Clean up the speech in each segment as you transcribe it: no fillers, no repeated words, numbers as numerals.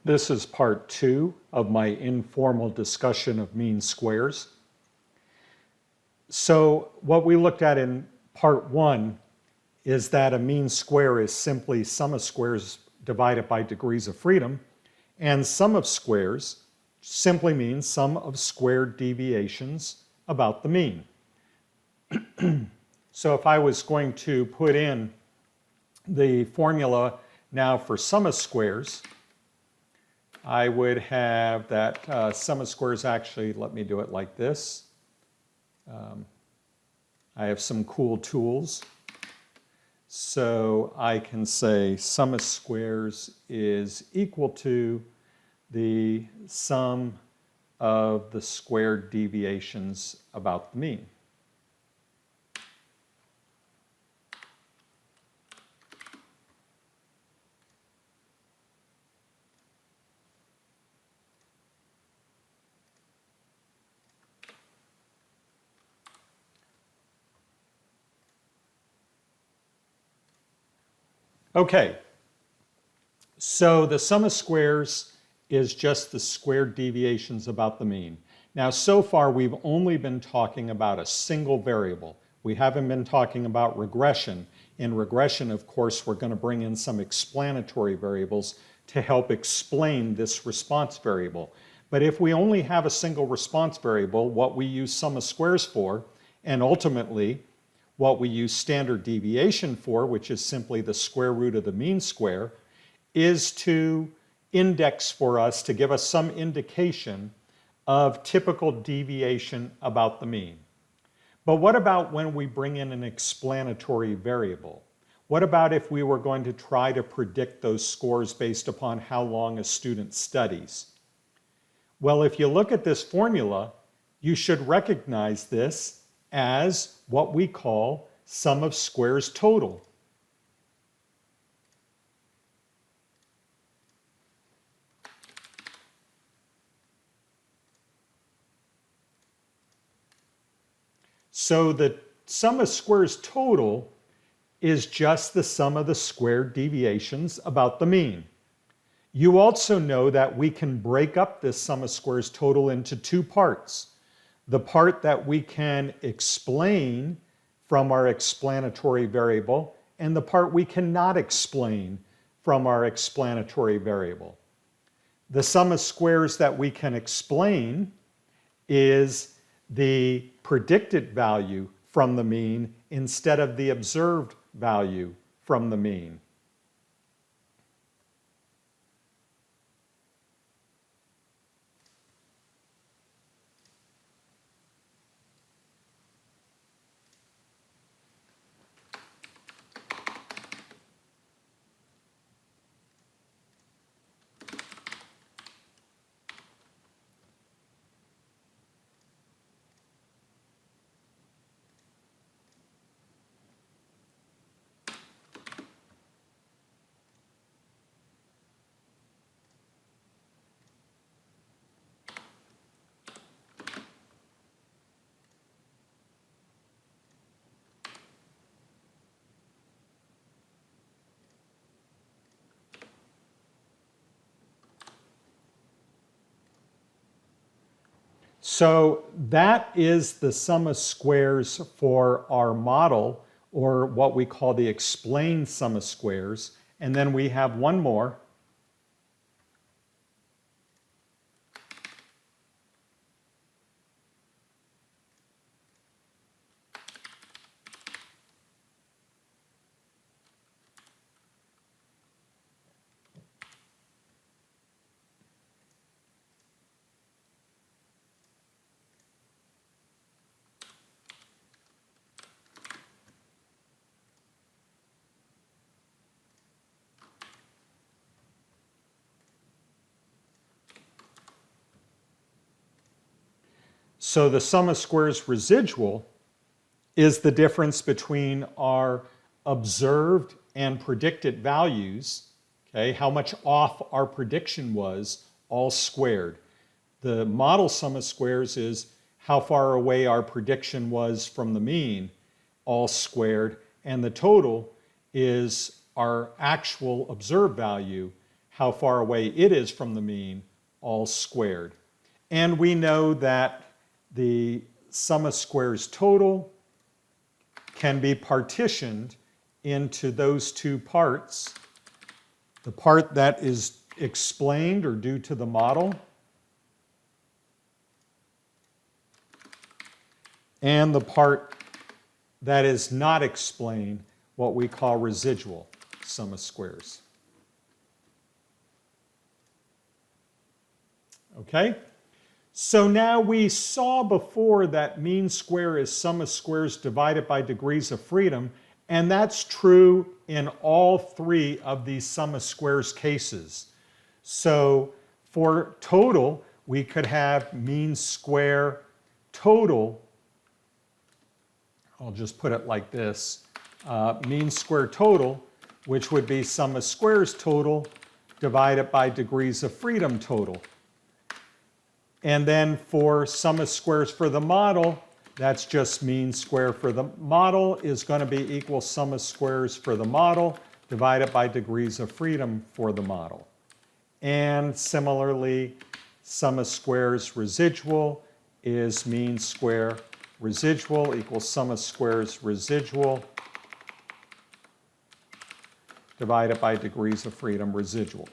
This is part 2 of my informal discussion of mean squares. So what we looked at in part 1 is that a mean square is simply sum of squares divided by degrees of freedom, and sum of squares simply means sum of squared deviations about the mean. So if I was going to put in the formula now for sum of squares, I would have that sum of squares, actually, let me do it like this. I have some cool tools. So I can say sum of squares is equal to the sum of the squared deviations about the mean. Okay, so the sum of squares is just the squared deviations about the mean. Now, so far, we've only been talking about a single variable. We haven't been talking about regression. In regression, of course, we're going to bring in some explanatory variables to help explain this response variable. But if we only have a single response variable, what we use sum of squares for, and ultimately, what we use standard deviation for, which is simply the square root of the mean square, is to index for us, to give us some indication of typical deviation about the mean. But what about when we bring in an explanatory variable? What about if we were going to try to predict those scores based upon how long a student studies? Well, if you look at this formula, you should recognize this as what we call sum of squares total. So the sum of squares total is just the sum of the squared deviations about the mean. You also know that we can break up this sum of squares total into two parts. The part that we can explain from our explanatory variable, and the part we cannot explain from our explanatory variable. The sum of squares that we can explain is the predicted value from the mean instead of the observed value from the mean. So that is the sum of squares for our model, or what we call the explained sum of squares. And then we have one more. So the sum of squares residual is the difference between our observed and predicted values, okay, how much off our prediction was, all squared. The model sum of squares is how far away our prediction was from the mean, all squared, and the total is our actual observed value, how far away it is from the mean, all squared. And we know that the sum of squares total can be partitioned into those two parts. The part that is explained or due to the model, and the part that is not explained, what we call residual sum of squares. Okay? So now we saw before that mean square is sum of squares divided by degrees of freedom, and that's true in all three of these sum of squares cases. So for total, we could have mean square total. I'll just put it like this. Mean square total, which would be sum of squares total divided by degrees of freedom total. And then for sum of squares for the model, that's just mean square for the model is going to be equal sum of squares for the model divided by degrees of freedom for the model. And similarly, sum of squares residual is mean square residual equals sum of squares residual divided by degrees of freedom residual.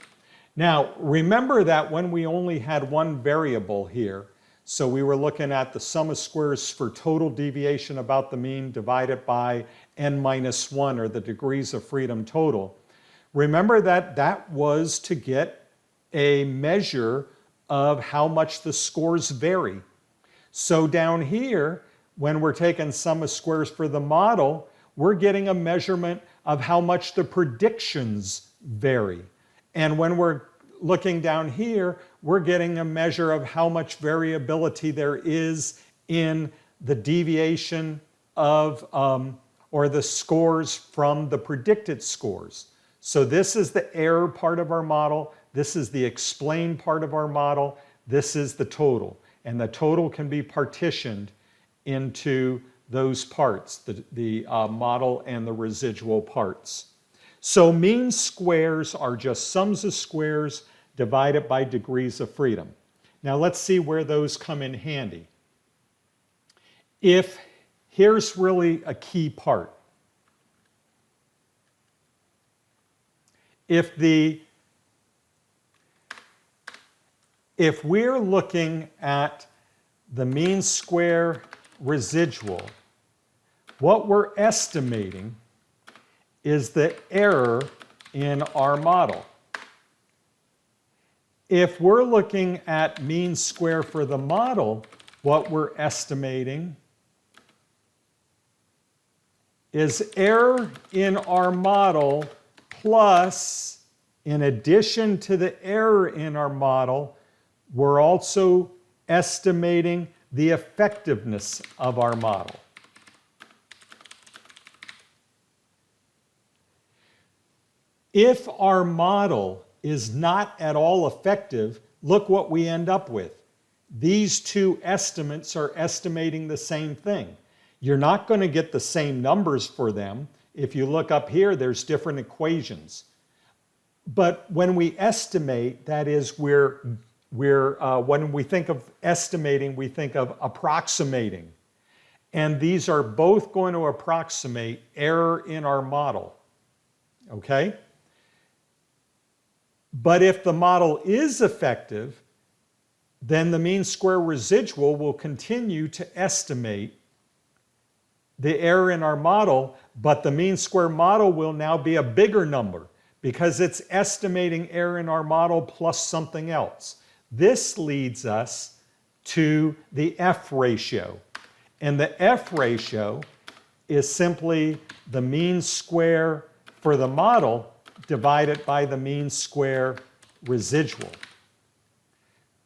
Now, remember that when we only had one variable here, so we were looking at the sum of squares for total deviation about the mean divided by n minus 1, or the degrees of freedom total. Remember that that was to get a measure of how much the scores vary. So down here, when we're taking sum of squares for the model, we're getting a measurement of how much the predictions vary. And when we're looking down here, we're getting a measure of how much variability there is in the deviation of, or the scores from the predicted scores. So this is the error part of our model. This is the explained part of our model. This is the total. And the total can be partitioned into those parts, the model and the residual parts. So mean squares are just sums of squares divided by degrees of freedom. Now let's see where those come in handy. Here's really a key part. If we're looking at the mean square residual, what we're estimating is the error in our model. If we're looking at mean square for the model, what we're estimating is error in our model plus, in addition to the error in our model, we're also estimating the effectiveness of our model. If our model is not at all effective, look what we end up with. These two estimates are estimating the same thing. You're not going to get the same numbers for them. If you look up here, there's different equations. But when we estimate, that is, when we think of estimating, we think of approximating. And these are both going to approximate error in our model. Okay? But if the model is effective, then the mean square residual will continue to estimate the error in our model, but the mean square model will now be a bigger number because it's estimating error in our model plus something else. This leads us to the F ratio. And the F ratio is simply the mean square for the model divided by the mean square residual.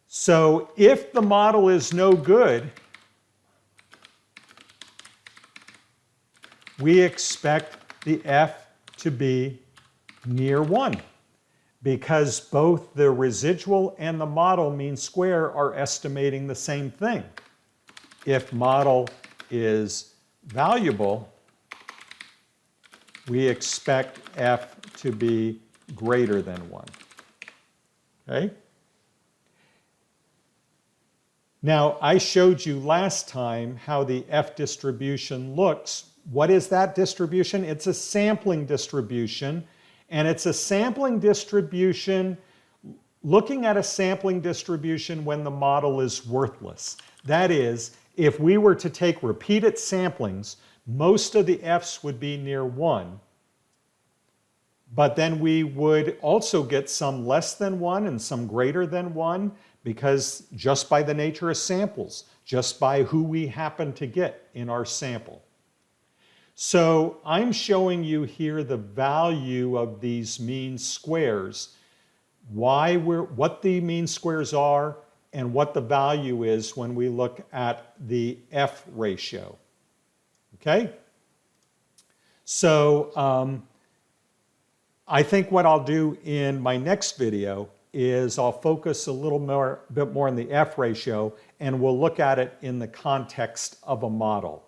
So if the model is no good, we expect the F to be near 1 because both the residual and the model mean square are estimating the same thing. If model is valuable, we expect F to be greater than 1. Okay? Now, I showed you last time how the F distribution looks. What is that distribution? It's a sampling distribution, and it's a sampling distribution, looking at a sampling distribution when the model is worthless. That is, if we were to take repeated samplings, most of the F's would be near 1. But then we would also get some less than 1 and some greater than 1, because just by the nature of samples, just by who we happen to get in our sample. So I'm showing you here the value of these mean squares, what the mean squares are, and what the value is when we look at the F ratio. Okay? So I think what I'll do in my next video is I'll focus a little bit more on the F ratio, and we'll look at it in the context of a model.